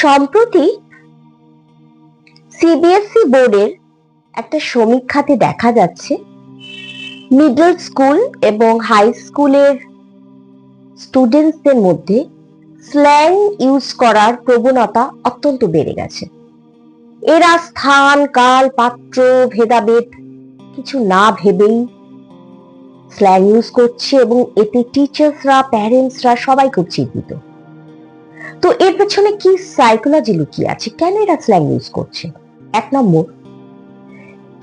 সম্প্রতি সিবিএসই বোর্ডের একটা সমীক্ষাতে দেখা যাচ্ছে মিডল স্কুল এবং হাই স্কুলের স্টুডেন্টসদের মধ্যে স্ল্যাং ইউজ করার প্রবণতা অত্যন্ত বেড়ে গেছে। এরা স্থান, কাল, পাত্র ভেদাভেদ কিছু না ভেবেই স্ল্যাং ইউজ করছে এবং এতে টিচার্সরা, প্যারেন্টসরা সবাই খুব চিন্তিত। তো এর পেছনে কি সাইকোলজি লুকিয়ে আছে, কেন এরা স্ল্যাং ইউজ করছে? এক নম্বর,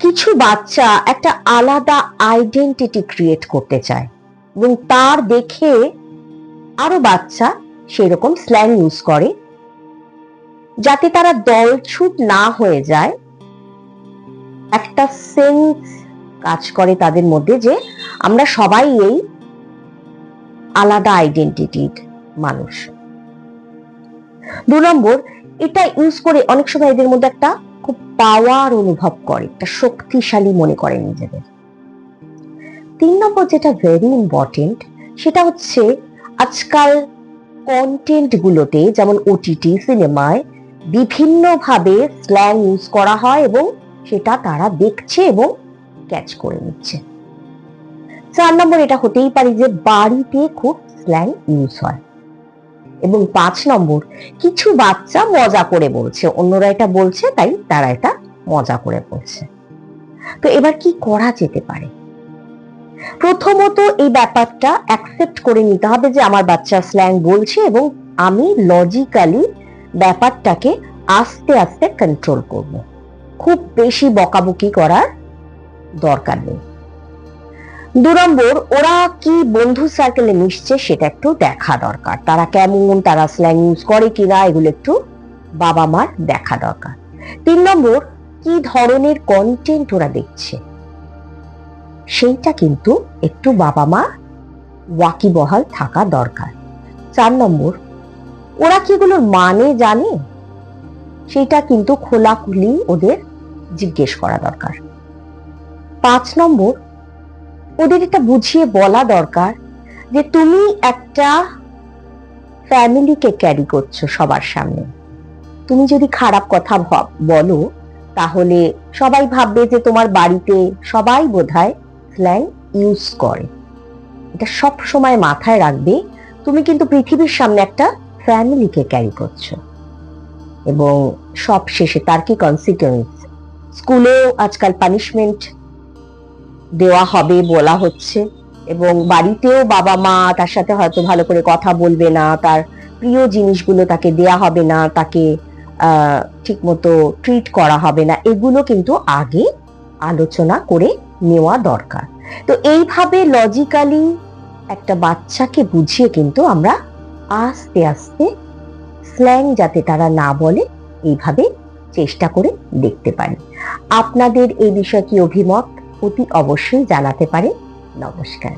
কিছু বাচ্চা একটা আলাদা আইডেন্টিটি ক্রিয়েট করতে চায় এবং তার দেখে আরো বাচ্চা সেরকম স্ল্যাং ইউজ করে, যাতে তারা দলছুট না হয়ে যায়। একটা সেন্স কাজ করে তাদের মধ্যে যে আমরা সবাই এই আলাদা আইডেন্টিটির মানুষ। দু নম্বর, এটা ইউজ করে অনেক সময় এদের মধ্যে একটা খুব পাওয়ার অনুভব করে, একটা শক্তিশালী মনে করে নিজেদের। তিন নম্বর, যেটা ভেরি ইম্পর্টেন্ট, সেটা হচ্ছে আজকাল কন্টেন্ট গুলোতে, যেমন ওটিটি, সিনেমায় বিভিন্নভাবে স্ল্যাং ইউজ করা হয় এবং সেটা তারা দেখছে এবং ক্যাচ করে নিচ্ছে। 4 নম্বর, এটা হতেই পারে যে বাড়িতে খুব স্ল্যাং ইউজ হয়। এবং 5 নম্বর, কিছু বাচ্চা মজা করে বলছে, অন্যরা এটা বলছে তাই তারা এটা মজা করে বলছে। তো এবার কি করা যেতে পারে? প্রথমত এই ব্যাপারটা অ্যাকসেপ্ট করে নিতে হবে যে আমার বাচ্চা স্ল্যাং বলছে এবং আমি লজিক্যালি ব্যাপারটাকে আস্তে আস্তে কন্ট্রোল করব। খুব বেশি বকাবকি করার দরকার নেই। 2 নম্বর, ওরা কি বন্ধু সার্কেলে মিশছে সেটা একটু দেখা দরকার। তারা কেমন, তারা স্ল্যাং ইউজ করে কিনা, এগুলো একটু বাবা মার দেখা দরকার। 3 নম্বর, কি ধরনের কন্টেন্ট ওরা দেখছে সেইটা কিন্তু একটু বাবা মা ওয়াকিবহাল থাকা দরকার। 4 নম্বর, ওরা কি এগুলোর মানে জানে সেটা কিন্তু খোলাখুলি ওদের জিজ্ঞেস করা দরকার। 5 নম্বর, ওদের এটা বুঝিয়ে বলা দরকার যে তুমি একটা ফ্যামিলিকে ক্যারি করছো সবার সামনে। তুমি যদি খারাপ কথা বলো তাহলে সবাই ভাববে যে তোমার বাড়িতে সবাই বোধহয় স্ল্যাং ইউজ করে। এটা সব সময় মাথায় রাখবে। তুমি কিন্তু পৃথিবীর সামনে একটা ফ্যামিলিকে ক্যারি করছো এবং সব শেষে তার কি কনসিকুয়েন্স। স্কুলেও আজকাল পানিশমেন্ট দেওয়া হবে বলা হচ্ছে এবং বাড়িতেও বাবা মা তার সাথে হয়তো ভালো করে কথা বলবে না, তার প্রিয় জিনিসগুলো তাকে দেয়া হবে না, তাকে ঠিক মতো ট্রিট করা হবে না। এগুলো কিন্তু আগে আলোচনা করে নেওয়া দরকার। তো এইভাবে লজিক্যালি একটা বাচ্চাকে বুঝিয়ে কিন্তু আমরা আস্তে আস্তে স্ল্যাং যাতে তারা না বলে এইভাবে চেষ্টা করে দেখতে পারি। আপনাদের এই বিষয়ে কি অভিমত অতি অবশ্যই জানাতে পারেন। নমস্কার।